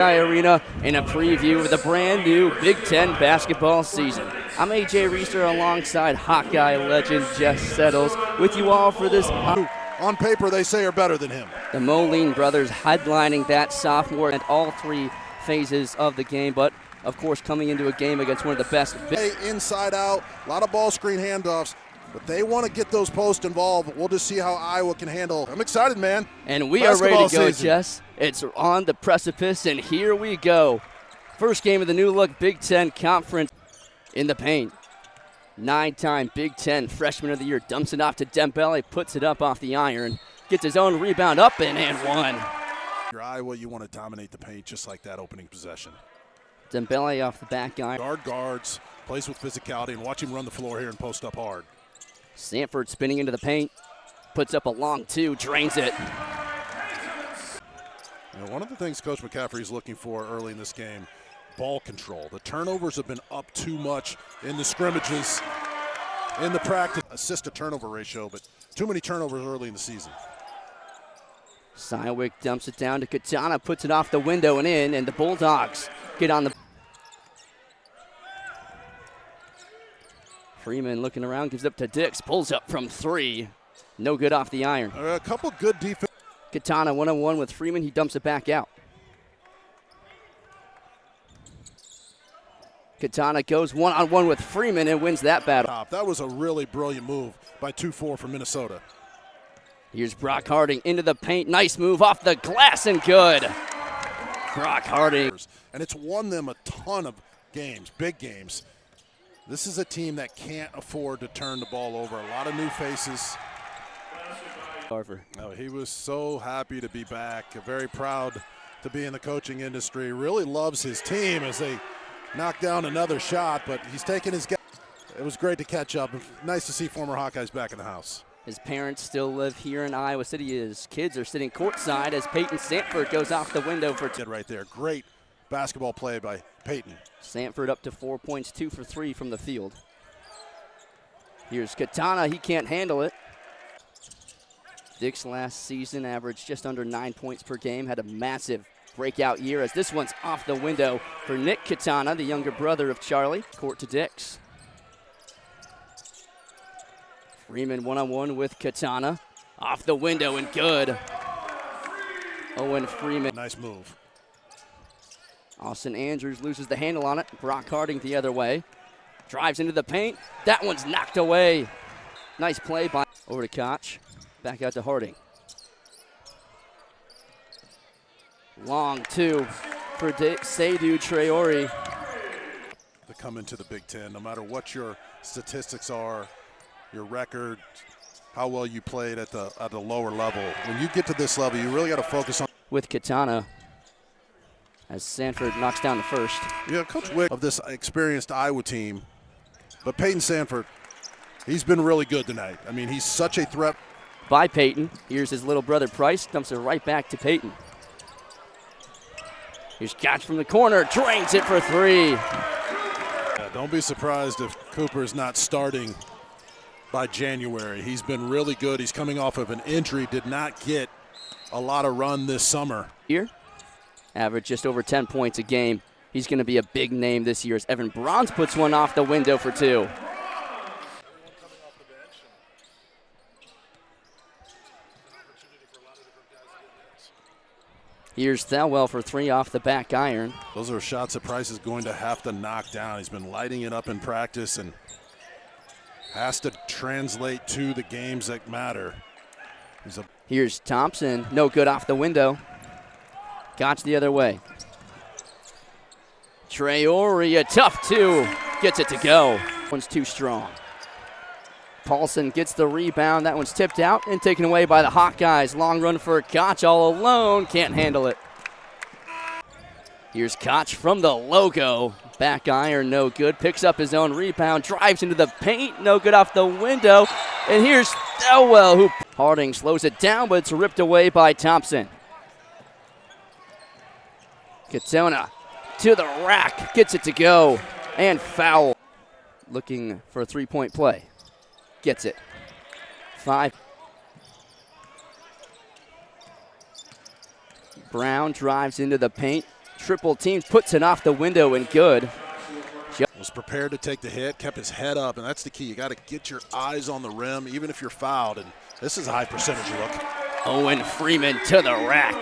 Arena in a preview of the brand new Big Ten basketball season. I'm AJ Reister alongside Hawkeye legend Jeff Settles with you all for this. On paper, they say are better than him. The Moline brothers headlining that sophomore and all three phases of the game, but of course coming into a game against one of the best. Inside out, a lot of ball screen handoffs, but they want to get those posts involved. We'll just see how Iowa can handle. I'm excited, man. And we are ready to go, Jess. It's on the precipice, and here we go. First game of the new look Big Ten Conference in the paint. 9-time Big Ten Freshman of the Year dumps it off to Dembele, puts it up off the iron, gets his own rebound up and one. You're Iowa, you want to dominate the paint just like that opening possession. Dembele off the back iron. Guards, plays with physicality, and watch him run the floor here and post up hard. Sanford spinning into the paint, puts up a long two, drains it. One of the things Coach McCaffrey is looking for early in this game, ball control. The turnovers have been up too much in the scrimmages, in the practice. Assist to turnover ratio, but too many turnovers early in the season. Sywick dumps it down to Katana, puts it off the window and in, and the Bulldogs get on the. Freeman looking around, gives up to Dix, pulls up from three. No good off the iron. A couple good defense. Katana one-on-one with Freeman, he dumps it back out. Katana goes one-on-one with Freeman and wins that battle. That was a really brilliant move by 2-4 from Minnesota. Here's Brock Harding into the paint. Nice move off the glass and good. Brock Harding. And it's won them a ton of games, big games. This is a team that can't afford to turn the ball over. A lot of new faces. Oh, he was so happy to be back, very proud to be in the coaching industry. Really loves his team as they knock down another shot, but he's taking his. It was great to catch up. Nice to see former Hawkeyes back in the house. His parents still live here in Iowa City. His kids are sitting courtside as Peyton Sanford goes off the window for two. Right there, great basketball play by Peyton. Sanford up to 4 points, 2 for 3 from the field. Here's Katana, he can't handle it. Dix last season averaged just under 9 points per game, had a massive breakout year as this one's off the window for Nick Katana, the younger brother of Charlie. Court to Dix. Freeman one-on-one with Katana. Off the window and good. Owen Freeman. Nice move. Austin Andrews loses the handle on it. Brock Harding the other way. Drives into the paint. That one's knocked away. Nice play by over to Koch. Back out to Harding. Long two for Seydou Traore. To come into the Big Ten, no matter what your statistics are, your record, how well you played at the lower level. When you get to this level, you really got to focus on. With Katana, as Sanford knocks down the first. Yeah, Coach Wick of this experienced Iowa team, but Peyton Sanford, he's been really good tonight. I mean, he's such a threat. By Peyton. Here's his little brother Price, dumps it right back to Peyton. Here's Koch from the corner, drains it for three. Yeah, don't be surprised if Cooper's not starting by January. He's been really good. He's coming off of an injury, did not get a lot of run this summer. Here, average just over 10 points a game. He's going to be a big name this year as Evan Bronze puts one off the window for two. Here's Thelwell for three off the back iron. Those are shots that Price is going to have to knock down. He's been lighting it up in practice and has to translate to the games that matter. Here's Thompson, no good off the window. Koch the other way. Traore, a tough two, gets it to go. One's too strong. Paulson gets the rebound. That one's tipped out and taken away by the Hawkeyes. Long run for Koch all alone. Can't handle it. Here's Koch from the logo. Back iron, no good. Picks up his own rebound. Drives into the paint. No good off the window. And here's Thelwell, who Harding slows it down, but it's ripped away by Thompson. Katona to the rack. Gets it to go. And foul. Looking for a three-point play. Gets it. 5. Brown drives into the paint, triple team, puts it off the window and good. Was prepared to take the hit, kept his head up, and that's the key. You got to get your eyes on the rim, even if you're fouled, and this is a high percentage look. Owen Freeman to the rack.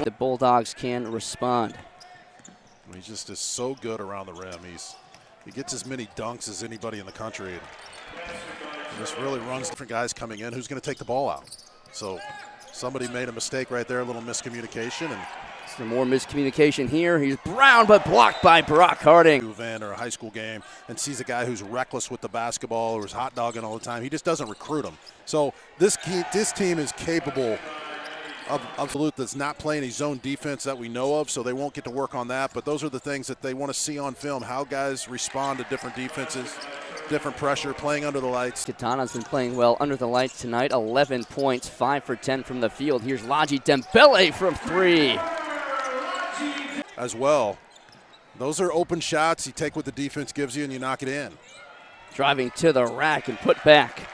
The Bulldogs can respond. He just is so good around the rim. He gets as many dunks as anybody in the country. And this really runs different guys coming in. Who's going to take the ball out? So somebody made a mistake right there, a little miscommunication. And some more miscommunication here. He's Brown, but blocked by Brock Harding. Or a high school game and sees a guy who's reckless with the basketball or is hot dogging all the time. He just doesn't recruit him. So this team is capable of Duluth that's not playing a zone defense that we know of, so they won't get to work on that. But those are the things that they want to see on film, how guys respond to different defenses, different pressure, playing under the lights. Katana's been playing well under the lights tonight. 11 points, 5 for 10 from the field. Here's Laji Dembele from 3. As well. Those are open shots. You take what the defense gives you and you knock it in. Driving to the rack and put back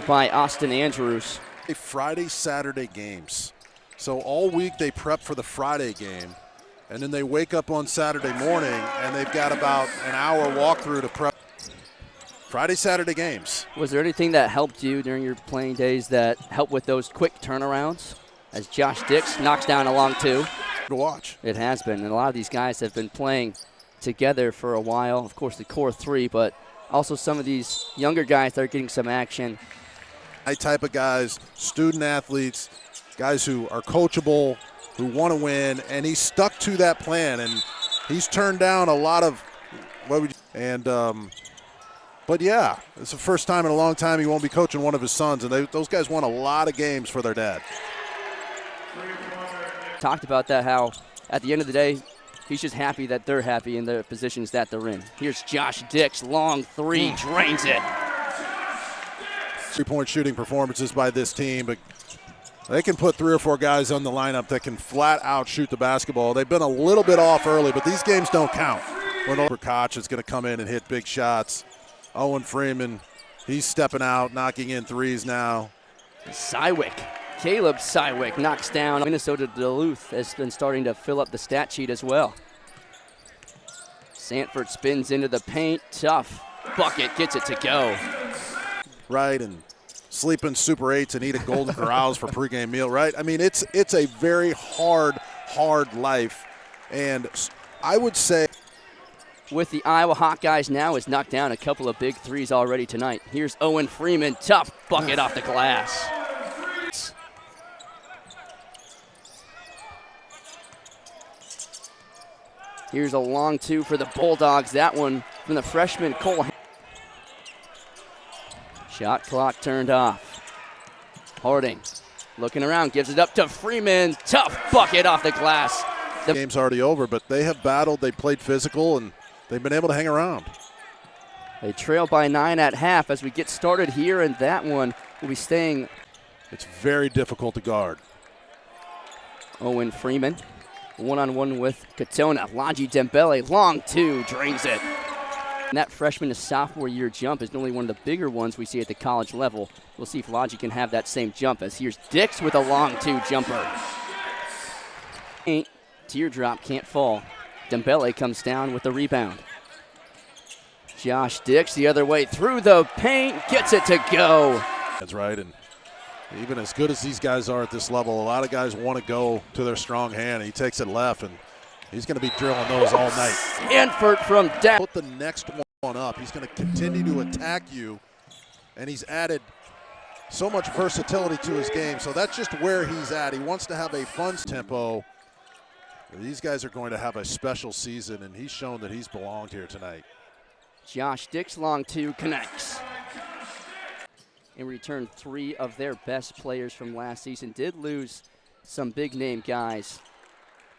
by Austin Andrews. Friday, Saturday games. So all week they prep for the Friday game, and then they wake up on Saturday morning and they've got about an hour walkthrough to prep. Friday, Saturday games. Was there anything that helped you during your playing days that helped with those quick turnarounds? As Josh Dix knocks down a long 2. To watch. It has been, and a lot of these guys have been playing together for a while. Of course, the core 3, but also some of these younger guys that are getting some action. My type of guys, student athletes, guys who are coachable, who want to win, and he's stuck to that plan, and he's turned down a lot of but yeah, it's the first time in a long time he won't be coaching one of his sons, and those guys won a lot of games for their dad. Talked about that, how at the end of the day, he's just happy that they're happy in the positions that they're in. Here's Josh Dix, long 3, drains it. 3-point shooting performances by this team, but they can put 3 or 4 guys on the lineup that can flat out shoot the basketball. They've been a little bit off early, but these games don't count. When Koch is going to come in and hit big shots. Owen Freeman, he's stepping out, knocking in 3s now. Caleb Sywick knocks down. Minnesota-Duluth has been starting to fill up the stat sheet as well. Sanford spins into the paint. Tough bucket, gets it to go. Right, and sleeping Super 8s and eating Golden Corrals for pregame meal, right? I mean, it's a very hard life. And I would say with the Iowa Hawkeyes now has knocked down a couple of big 3s already tonight. Here's Owen Freeman, tough bucket off the glass. Here's a long 2 for the Bulldogs. That one from the freshman Cole. Shot clock turned off. Harding looking around, gives it up to Freeman. Tough bucket off the glass. The game's already over, but they have battled. They played physical, and they've been able to hang around. They trail by 9 at half as we get started here, and that one will be staying. It's very difficult to guard. Owen Freeman, one-on-one with Katona. Laji Dembele, long 2, drains it. And that freshman to sophomore year jump is normally one of the bigger ones we see at the college level. We'll see if Laji can have that same jump, as here's Dix with a long 2 jumper. Teardrop can't fall. Dembele comes down with the rebound. Josh Dix the other way through the paint, gets it to go. That's right, and even as good as these guys are at this level, a lot of guys want to go to their strong hand. He takes it left, and he's going to be drilling those all night. Sanford from down. Put the next one up. He's going to continue to attack you, and he's added so much versatility to his game. So that's just where he's at. He wants to have a fun tempo. These guys are going to have a special season, and he's shown that he's belonged here tonight. Josh Dix, long 2, connects. In return, 3 of their best players from last season did lose some big-name guys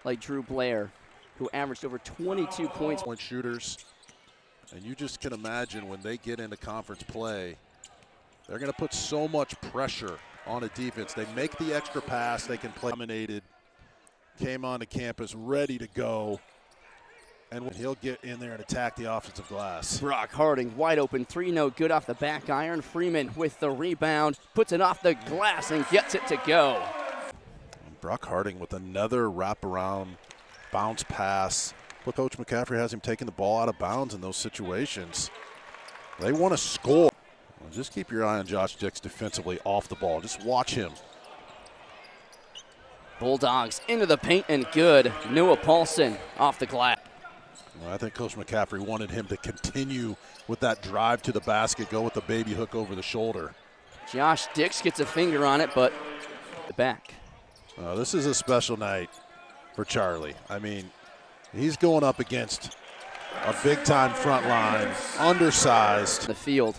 like Drew Blair, who averaged over 22 points. Point shooters, and you just can imagine when they get into conference play, they're going to put so much pressure on a defense. They make the extra pass, they can play. Dominated, came onto campus ready to go, and he'll get in there and attack the offensive glass. Brock Harding, wide open 3, no good off the back iron. Freeman with the rebound, puts it off the glass and gets it to go. Brock Harding with another wraparound bounce pass. But Coach McCaffrey has him taking the ball out of bounds in those situations. They want to score. Well, just keep your eye on Josh Dix defensively off the ball. Just watch him. Bulldogs into the paint and good. Noah Paulson off the glass. Well, I think Coach McCaffrey wanted him to continue with that drive to the basket, go with the baby hook over the shoulder. Josh Dix gets a finger on it, but back. This is a special night for Charlie. I mean, he's going up against a big-time front line, undersized. The field.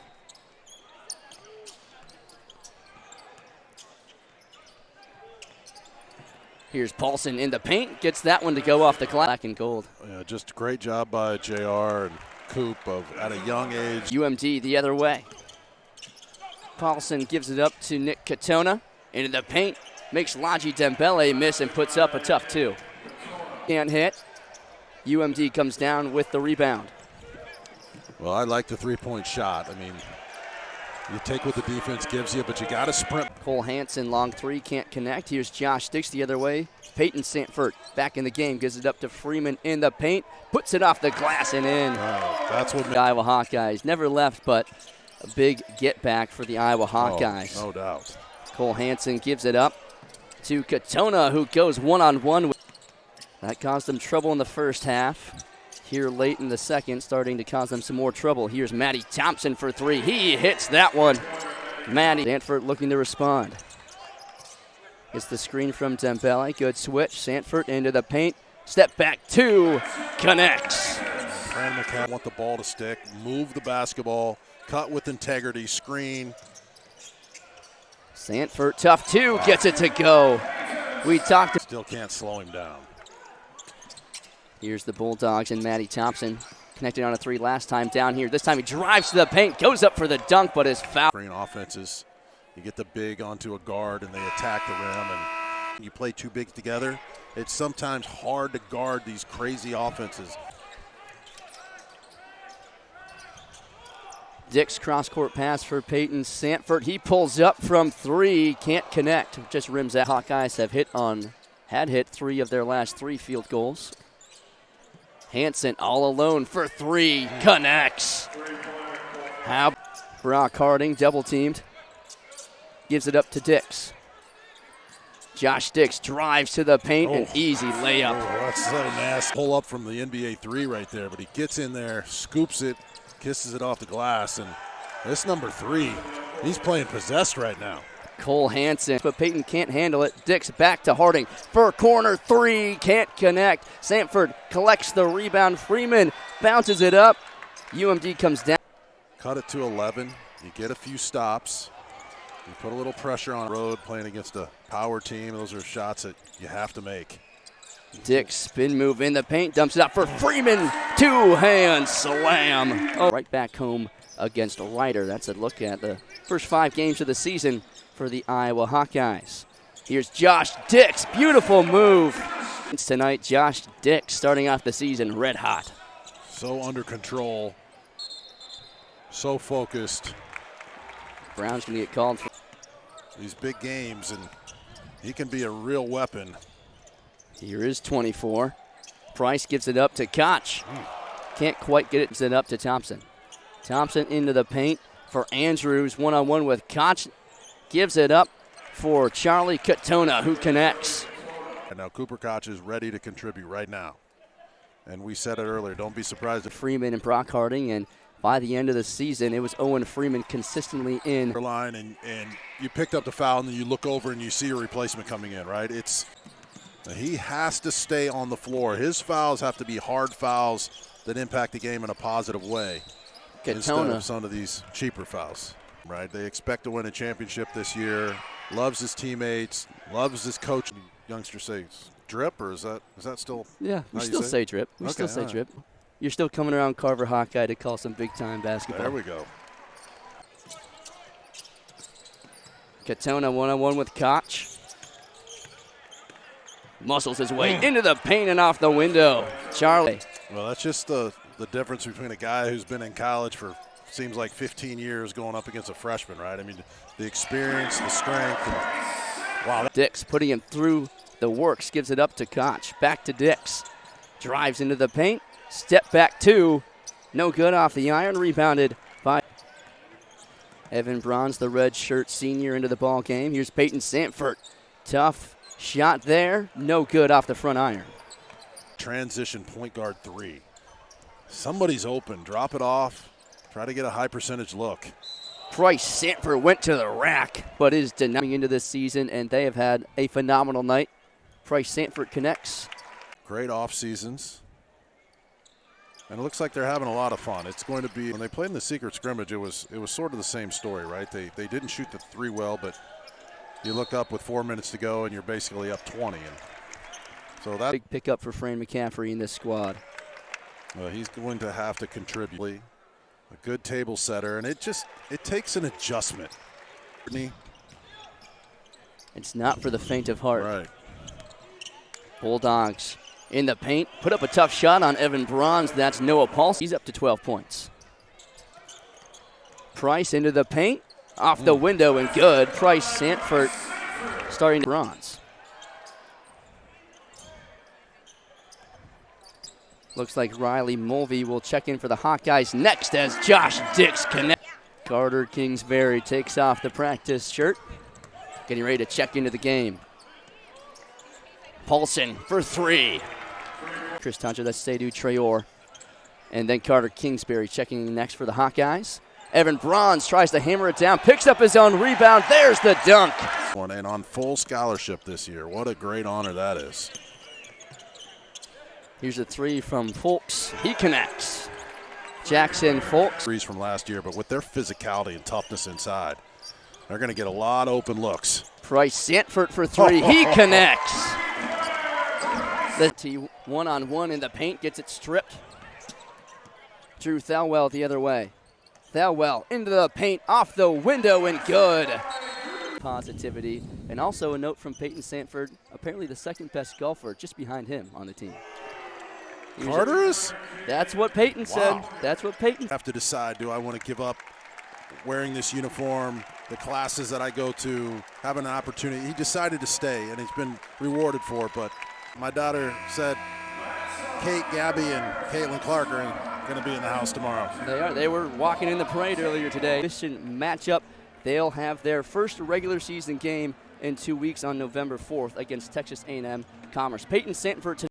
Here's Paulson in the paint, gets that one to go off the glass. Black and gold. Yeah, just a great job by JR and Coop at a young age. UMD the other way. Paulson gives it up to Nick Katona. Into the paint, makes Laji Dembele miss and puts up a tough two. Can't hit. UMD comes down with the rebound. Well, I like the three-point shot. I mean, you take what the defense gives you, but you got to sprint. Cole Hansen, long three, can't connect. Here's Josh Dix the other way. Peyton Sanford back in the game, gives it up to Freeman in the paint, puts it off the glass and in. That's what the Iowa Hawkeyes never left, but a big get back for the Iowa Hawkeyes. No doubt. Cole Hansen gives it up to Katona, who goes one-on-one. That caused them trouble in the first half. Here late in the second, starting to cause them some more trouble. Here's Matty Thompson for three. He hits that one. Matty Sanford looking to respond. Gets the screen from Dembele. Good switch. Sanford into the paint. Step back two. Connects. Brandon McCaffrey want the ball to stick. Move the basketball. Cut with integrity. Screen. Sanford, tough two. Gets it to go. We talked. Still can't slow him down. Here's the Bulldogs and Matty Thompson. Connected on a three last time down here. This time he drives to the paint, goes up for the dunk, but is fouled. Green offenses, you get the big onto a guard and they attack the rim, and you play two bigs together. It's sometimes hard to guard these crazy offenses. Dix cross-court pass for Peyton Sanford. He pulls up from three, can't connect. Just rims out. Hawkeyes had hit three of their last three field goals. Hansen all alone for three, connects. How Brock Harding double teamed. Gives it up to Dix. Josh Dix drives to the paint, an easy layup. Oh, that's so nasty. Pull up from the NBA three right there, but he gets in there, scoops it, kisses it off the glass, and this number three, he's playing possessed right now. Cole Hansen, but Peyton can't handle it. Dix back to Harding for corner three, can't connect. Sanford collects the rebound. Freeman bounces it up. UMD comes down. Cut it to 11. You get a few stops. You put a little pressure on the road playing against a power team. Those are shots that you have to make. Dix spin move in the paint, dumps it out for Freeman. Two-hand slam. Oh, right back home against Ryder. That's a look at the first 5 games of the season for the Iowa Hawkeyes. Here's Josh Dix, beautiful move. Tonight, Josh Dix starting off the season red hot. So under control, so focused. Brown's gonna get called for these big games, and he can be a real weapon. Here is 24. Price gives it up to Koch. Can't quite get it up to Thompson. Thompson into the paint for Andrews, one-on-one with Koch. Gives it up for Charlie Katona, who connects. And now Cooper Koch is ready to contribute right now. And we said it earlier, don't be surprised if Freeman and Brock Harding, and by the end of the season, it was Owen Freeman consistently in. Line and you picked up the foul, and then you look over and you see a replacement coming in, right? He has to stay on the floor. His fouls have to be hard fouls that impact the game in a positive way instead of some of these cheaper fouls. Right, they expect to win a championship this year. Loves his teammates, loves his coach. Youngsters say drip, or is that still? Yeah, we still say drip. We still say drip. You're still coming around Carver Hawkeye to call some big time basketball. There we go. Katona one-on-one with Koch. Muscles his way into the paint and off the window. Charlie. Well, that's just the difference between a guy who's been in college for seems like 15 years going up against a freshman, right? I mean, the experience, the strength. Wow. Dix putting him through the works, gives it up to Koch. Back to Dix. Drives into the paint. Step back two. No good off the iron. Rebounded by Evan Bronze, the red shirt senior, into the ball game. Here's Peyton Sanford. Tough shot there. No good off the front iron. Transition point guard three. Somebody's open. Drop it off. Try to get a high percentage look. Price Sanford went to the rack, but is denying into this season, and they have had a phenomenal night. Price Sanford connects. Great off seasons. And it looks like they're having a lot of fun. It's going to be, when they played in the secret scrimmage, it was sort of the same story, right? They didn't shoot the three well, but you look up with 4 minutes to go and you're basically up 20. And so that big pickup for Fran McCaffrey in this squad. He's going to have to contribute. A good table setter, and it takes an adjustment. It's not for the faint of heart. Right. Bulldogs in the paint, put up a tough shot on Evan Bronze. That's Noah Paulson. He's up to 12 points. Price into the paint, off the window and good. Price Sanford starting Bronze. Looks like Riley Mulvey will check in for the Hawkeyes next as Josh Dix connects. Carter Kingsbury takes off the practice shirt, getting ready to check into the game. Paulson for three. Chris Tuncher, that's Seydou Traore. And then Carter Kingsbury checking in next for the Hawkeyes. Evan Bronze tries to hammer it down, picks up his own rebound. There's the dunk. And on full scholarship this year. What a great honor that is. Here's a three from Fulks. He connects. Jackson Fulks. Threes from last year, but with their physicality and toughness inside, they're going to get a lot of open looks. Price Sanford for three. He connects. The T one-on-one in the paint, gets it stripped. Drew Thelwell the other way. Thelwell into the paint, off the window, and good. Positivity. And also a note from Peyton Sanford, apparently the second best golfer, just behind him on the team. Carter is? That's what Peyton said. Wow. That's what Peyton. Have to decide, do I want to give up wearing this uniform, the classes that I go to, have an opportunity. He decided to stay, and he's been rewarded for it. But my daughter said Kate, Gabby, and Caitlin Clark are going to be in the house tomorrow. They are. They were walking in the parade earlier today. Mission matchup. They'll have their first regular season game in 2 weeks on November 4th against Texas A&M Commerce. Peyton Sanford